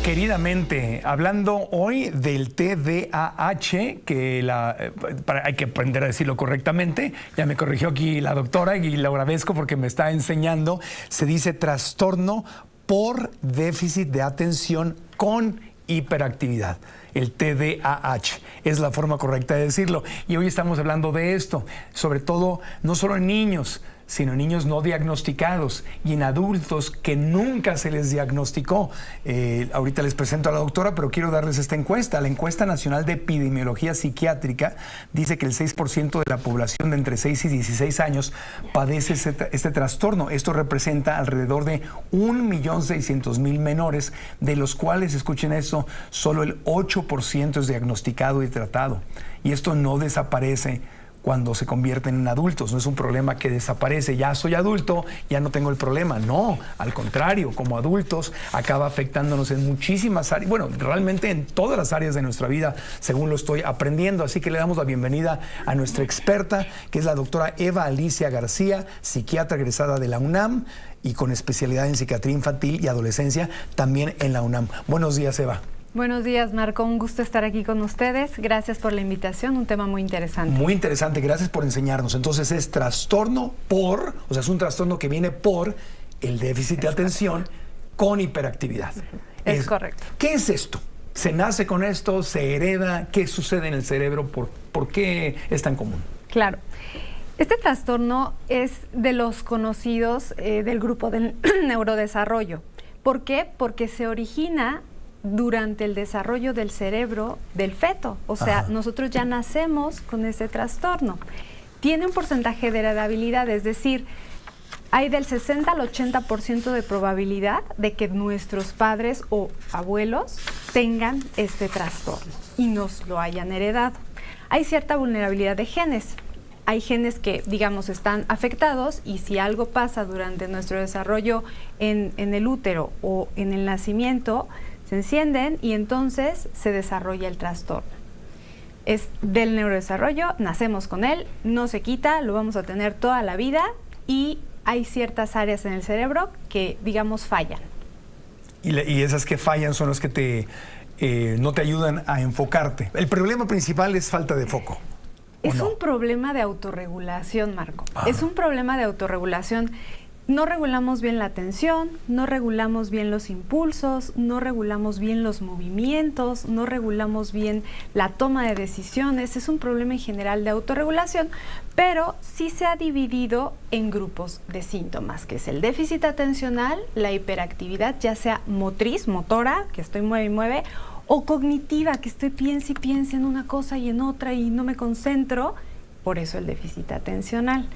Queridamente, hablando hoy del TDAH, que hay que aprender a decirlo correctamente, ya me corrigió aquí la doctora y lo agradezco porque me está enseñando, se dice trastorno por déficit de atención con hiperactividad. El TDAH es la forma correcta de decirlo. Y hoy estamos hablando de esto, sobre todo no solo en niños, sino en niños no diagnosticados y en adultos que nunca se les diagnosticó. Ahorita les presento a la doctora, pero quiero darles esta encuesta. La encuesta nacional de epidemiología psiquiátrica dice que el 6% de la población de entre 6 y 16 años padece este trastorno. Esto representa alrededor de 1.600.000 menores, de los cuales, escuchen esto, solo el 8% es diagnosticado y tratado. Y esto no desaparece cuando se convierten en adultos. No es un problema que desaparece, ya soy adulto, ya no tengo el problema. No, al contrario, como adultos acaba afectándonos en muchísimas áreas, bueno, realmente en todas las áreas de nuestra vida, según lo estoy aprendiendo. Así que le damos la bienvenida a nuestra experta, que es la doctora Eva Alicia García, psiquiatra egresada de la UNAM y con especialidad en psiquiatría infantil y adolescencia, también en la UNAM. Buenos días, Eva. Buenos días, Marco. Un gusto estar aquí con ustedes. Gracias por la invitación. Un tema muy interesante. Muy interesante. Gracias por enseñarnos. Entonces es trastorno por, o sea, es un trastorno que viene por el déficit de atención con hiperactividad. Es correcto. ¿Qué es esto? ¿Se nace con esto? ¿Se hereda? ¿Qué sucede en el cerebro? ¿Por qué es tan común? Claro. Este trastorno es de los conocidos del grupo del neurodesarrollo. ¿Por qué? Porque se origina durante el desarrollo del cerebro del feto. O sea, nosotros ya nacemos con ese trastorno. Tiene un porcentaje de heredabilidad, es decir, hay del 60 al 80% de probabilidad de que nuestros padres o abuelos tengan este trastorno y nos lo hayan heredado. Hay cierta vulnerabilidad de genes. Hay genes que, digamos, están afectados y si algo pasa durante nuestro desarrollo en el útero o en el nacimiento, se encienden y entonces se desarrolla el trastorno. Es del neurodesarrollo, nacemos con él, no se quita, lo vamos a tener toda la vida y hay ciertas áreas en el cerebro que, digamos, fallan. Y esas que fallan son las que no te ayudan a enfocarte. El problema principal es falta de foco. Es un problema de autorregulación, Marco. Es un problema de autorregulación. No regulamos bien la atención, no regulamos bien los impulsos, no regulamos bien los movimientos, no regulamos bien la toma de decisiones. Es un problema en general de autorregulación, pero sí se ha dividido en grupos de síntomas, que es el déficit atencional, la hiperactividad, ya sea motriz, motora, que estoy mueve y mueve, o cognitiva, que estoy piense y piense en una cosa y en otra y no me concentro. Por eso el déficit atencional.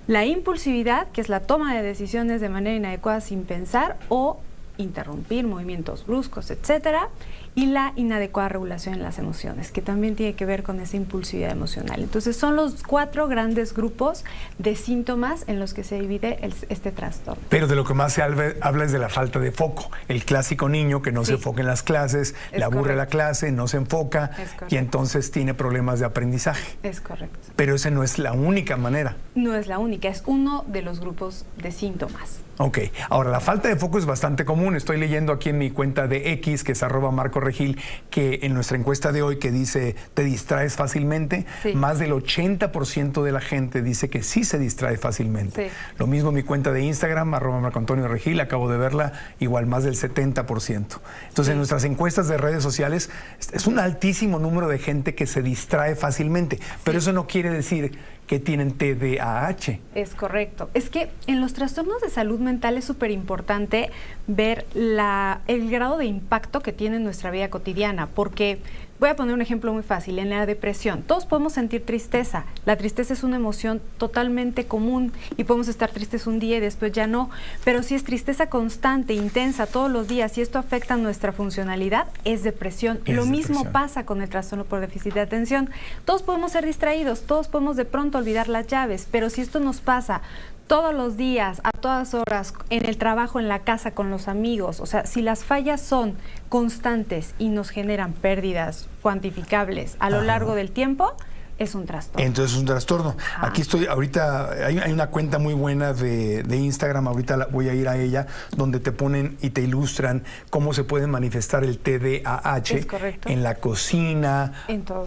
La impulsividad, que es la toma de decisiones de manera inadecuada sin pensar o interrumpir movimientos bruscos, etcétera, y la inadecuada regulación en las emociones, que también tiene que ver con esa impulsividad emocional. Entonces son los 4 grandes grupos de síntomas en los que se divide este trastorno. Pero de lo que más se habla es de la falta de foco. El clásico niño que no se enfoca en las clases, le aburre la clase, no se enfoca y entonces tiene problemas de aprendizaje. Es correcto. Pero esa no es la única manera. No es la única, es uno de los grupos de síntomas. Ok, ahora la falta de foco es bastante común. Estoy leyendo aquí en mi cuenta de X, que es @MarcoRegil, que en nuestra encuesta de hoy que dice, ¿te distraes fácilmente? Sí. Más del 80% de la gente dice que sí se distrae fácilmente. Sí. Lo mismo en mi cuenta de Instagram, @MarcoAntonioRegil, acabo de verla, igual más del 70%. Entonces en nuestras encuestas de redes sociales es un altísimo número de gente que se distrae fácilmente, pero eso no quiere decir que tienen TDAH. Es correcto. Es que en los trastornos de salud mental es súper importante ver el grado de impacto que tiene en nuestra vida cotidiana, porque voy a poner un ejemplo muy fácil. En la depresión, todos podemos sentir tristeza. La tristeza es una emoción totalmente común y podemos estar tristes un día y después ya no, pero si es tristeza constante, intensa, todos los días y esto afecta nuestra funcionalidad, es depresión. Lo mismo pasa con el trastorno por déficit de atención. Todos podemos ser distraídos, todos podemos de pronto olvidar las llaves, pero si esto nos pasa todos los días, a todas horas, en el trabajo, en la casa, con los amigos, o sea, si las fallas son constantes y nos generan pérdidas cuantificables a lo largo del tiempo, es un trastorno. Entonces es un trastorno. Ajá. Aquí estoy, ahorita hay una cuenta muy buena de Instagram, ahorita voy a ir a ella, donde te ponen y te ilustran cómo se puede manifestar el TDAH Es correcto. en la cocina,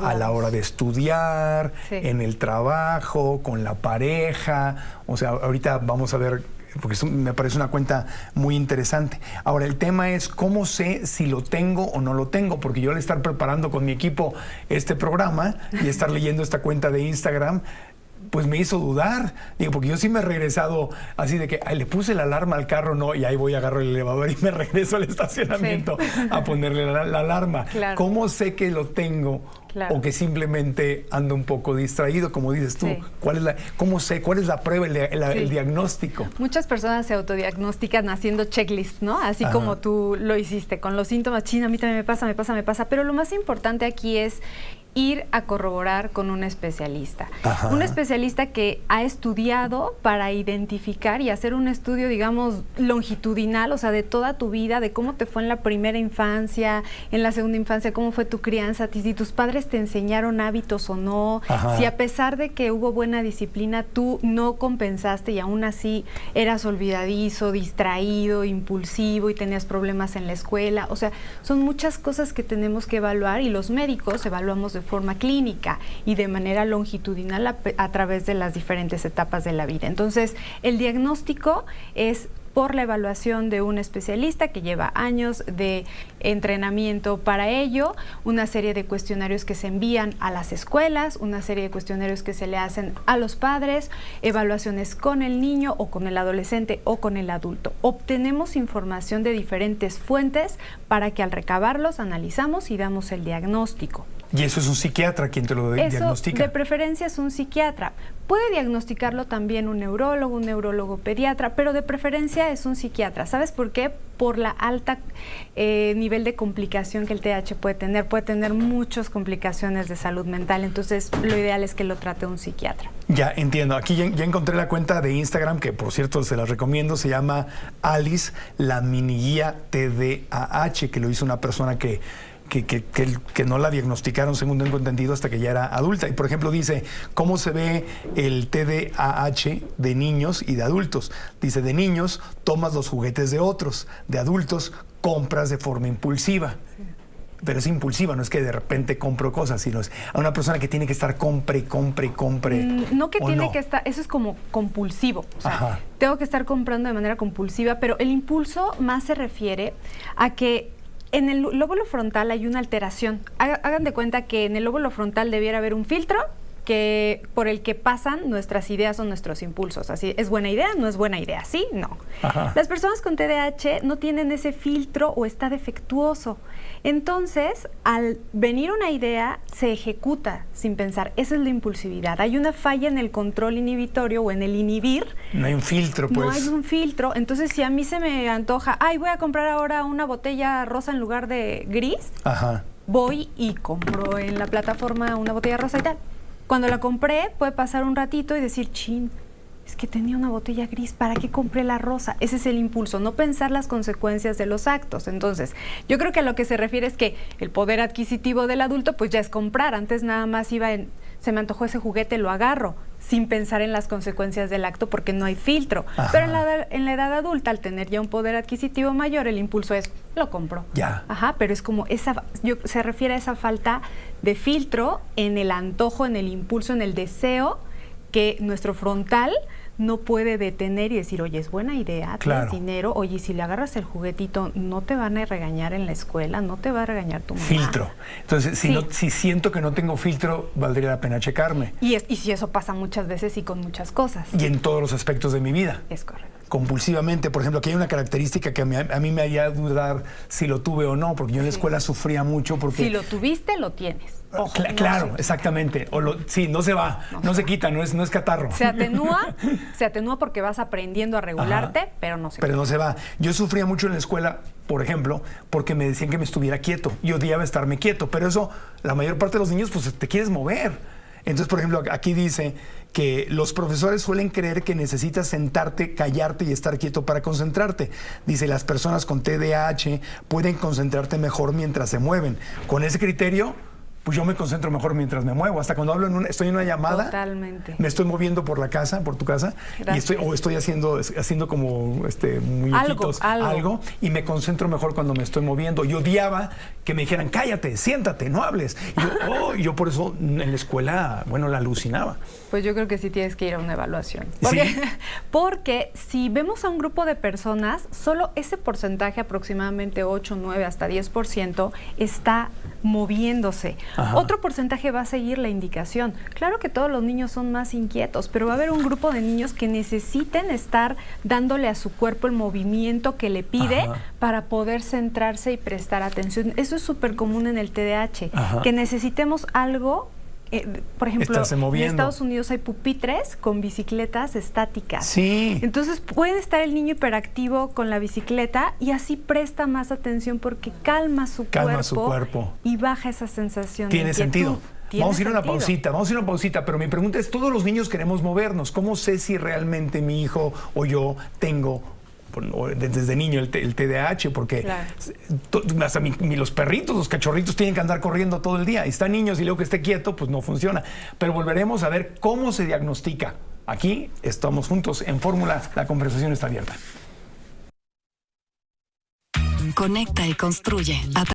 a la hora de estudiar, Sí. en el trabajo, con la pareja. O sea, ahorita vamos a ver, porque me parece una cuenta muy interesante. Ahora, el tema es cómo sé si lo tengo o no lo tengo, porque yo al estar preparando con mi equipo este programa y estar leyendo esta cuenta de Instagram, pues me hizo dudar. Digo, porque yo sí me he regresado así de que le puse la alarma al carro, no, y ahí voy, agarro el elevador y me regreso al estacionamiento a ponerle la alarma. Claro. ¿Cómo sé que lo tengo? Claro. O que simplemente ando un poco distraído, como dices tú. Sí. ¿Cómo sé? ¿Cuál es la prueba, el diagnóstico? Muchas personas se autodiagnostican haciendo checklist, ¿no? Así Ajá. como tú lo hiciste, con los síntomas, a mí también me pasa. Pero lo más importante aquí es ir a corroborar con un especialista. Ajá. Un especialista que ha estudiado para identificar y hacer un estudio, digamos, longitudinal, o sea, de toda tu vida, de cómo te fue en la primera infancia, en la segunda infancia, cómo fue tu crianza, si tus padres te enseñaron hábitos o no, Ajá. si a pesar de que hubo buena disciplina, tú no compensaste y aún así eras olvidadizo, distraído, impulsivo y tenías problemas en la escuela. O sea, son muchas cosas que tenemos que evaluar y los médicos evaluamos de forma clínica y de manera longitudinal a través de las diferentes etapas de la vida. Entonces, el diagnóstico es por la evaluación de un especialista que lleva años de entrenamiento para ello, una serie de cuestionarios que se envían a las escuelas, una serie de cuestionarios que se le hacen a los padres, evaluaciones con el niño o con el adolescente o con el adulto. Obtenemos información de diferentes fuentes para que al recabarlos analizamos y damos el diagnóstico. Y eso es un psiquiatra quien te lo Eso, diagnostica. de preferencia, es un psiquiatra. Puede diagnosticarlo también un neurólogo pediatra, pero de preferencia es un psiquiatra. ¿Sabes por qué? Por la alta nivel de complicación que el TDAH puede tener muchas complicaciones de salud mental. Entonces, lo ideal es que lo trate un psiquiatra. Ya, entiendo. Aquí ya encontré la cuenta de Instagram, que por cierto se las recomiendo, se llama Alice, la mini guía TDAH, que lo hizo una persona que no la diagnosticaron, según tengo entendido, hasta que ya era adulta. Y, por ejemplo, dice cómo se ve el TDAH de niños y de adultos. Dice, de niños tomas los juguetes de otros, de adultos compras de forma impulsiva. Sí. Pero es impulsiva, no es que de repente compro cosas, sino es a una persona que tiene que estar compre. No que tiene que estar, eso es como compulsivo. O sea, ajá, tengo que estar comprando de manera compulsiva, pero el impulso más se refiere a que en el lóbulo frontal hay una alteración. Hagan de cuenta que en el lóbulo frontal debiera haber un filtro por el que pasan nuestras ideas o nuestros impulsos. Así, ¿es buena idea? ¿No es buena idea? ¿Sí? No. Ajá. Las personas con TDAH no tienen ese filtro o está defectuoso. Entonces, al venir una idea, se ejecuta sin pensar. Esa es la impulsividad. Hay una falla en el control inhibitorio o en el inhibir. No hay un filtro, pues. No hay un filtro. Entonces, si a mí se me antoja, voy a comprar ahora una botella rosa en lugar de gris, ajá, voy y compro en la plataforma una botella rosa y tal. Cuando la compré, puede pasar un ratito y decir, chin, es que tenía una botella gris, ¿para qué compré la rosa? Ese es el impulso, no pensar las consecuencias de los actos. Entonces, yo creo que a lo que se refiere es que el poder adquisitivo del adulto, pues ya es comprar. Antes nada más se me antojó ese juguete, lo agarro, sin pensar en las consecuencias del acto porque no hay filtro. Ajá. Pero en la edad adulta, al tener ya un poder adquisitivo mayor, el impulso es, lo compro. Ya. Ajá, pero es como se refiere a esa falta de filtro en el antojo, en el impulso, en el deseo que nuestro frontal no puede detener y decir, oye, es buena idea, claro, tienes dinero, oye, si le agarras el juguetito, no te van a regañar en la escuela, no te va a regañar tu mamá. Filtro. Entonces, Sí. si siento que no tengo filtro, valdría la pena checarme. Y si eso pasa muchas veces y con muchas cosas. Y en todos los aspectos de mi vida. Es correcto. Compulsivamente, por ejemplo, aquí hay una característica que a mí me haría dudar si lo tuve o no, porque yo en la escuela sufría mucho porque... Si lo tuviste, lo tienes. Ojo, claro, no exactamente. Sí, no se va, no se quita, no es catarro. Se atenúa porque vas aprendiendo a regularte, ajá, pero no se Pero no se va. Yo sufría mucho en la escuela, por ejemplo, porque me decían que me estuviera quieto. Y odiaba estarme quieto, pero eso, la mayor parte de los niños, pues te quieres mover. Entonces, por ejemplo, aquí dice que los profesores suelen creer que necesitas sentarte, callarte y estar quieto para concentrarte. Dice, las personas con TDAH pueden concentrarte mejor mientras se mueven. Con ese criterio, pues yo me concentro mejor mientras me muevo. Hasta cuando hablo estoy en una llamada, Totalmente. me estoy moviendo por la casa, por tu casa, Gracias. y estoy haciendo como muñequitos, algo, y me concentro mejor cuando me estoy moviendo. Yo odiaba que me dijeran, cállate, siéntate, no hables. Y yo por eso en la escuela, la alucinaba. Pues yo creo que sí tienes que ir a una evaluación. ¿Sí? Porque si vemos a un grupo de personas, solo ese porcentaje, aproximadamente 8, 9, hasta 10%, está moviéndose. Ajá. Otro porcentaje va a seguir la indicación. Claro que todos los niños son más inquietos, pero va a haber un grupo de niños que necesiten estar dándole a su cuerpo el movimiento que le pide. Ajá. Para poder centrarse y prestar atención. Eso es súper común en el TDAH, Ajá. que necesitemos algo. Por ejemplo, en Estados Unidos hay pupitres con bicicletas estáticas. Sí. Entonces puede estar el niño hiperactivo con la bicicleta y así presta más atención porque calma su cuerpo y baja esa sensación de inquietud. Sentido. Vamos a ir a una pausita, pero mi pregunta es, todos los niños queremos movernos. ¿Cómo sé si realmente mi hijo o yo tengo desde niño el TDAH? Porque claro. Hasta los perritos, los cachorritos tienen que andar corriendo todo el día. Y están niños y luego que esté quieto, pues no funciona. Pero volveremos a ver cómo se diagnostica. Aquí estamos juntos en Fórmula, la conversación está abierta. Conecta y construye.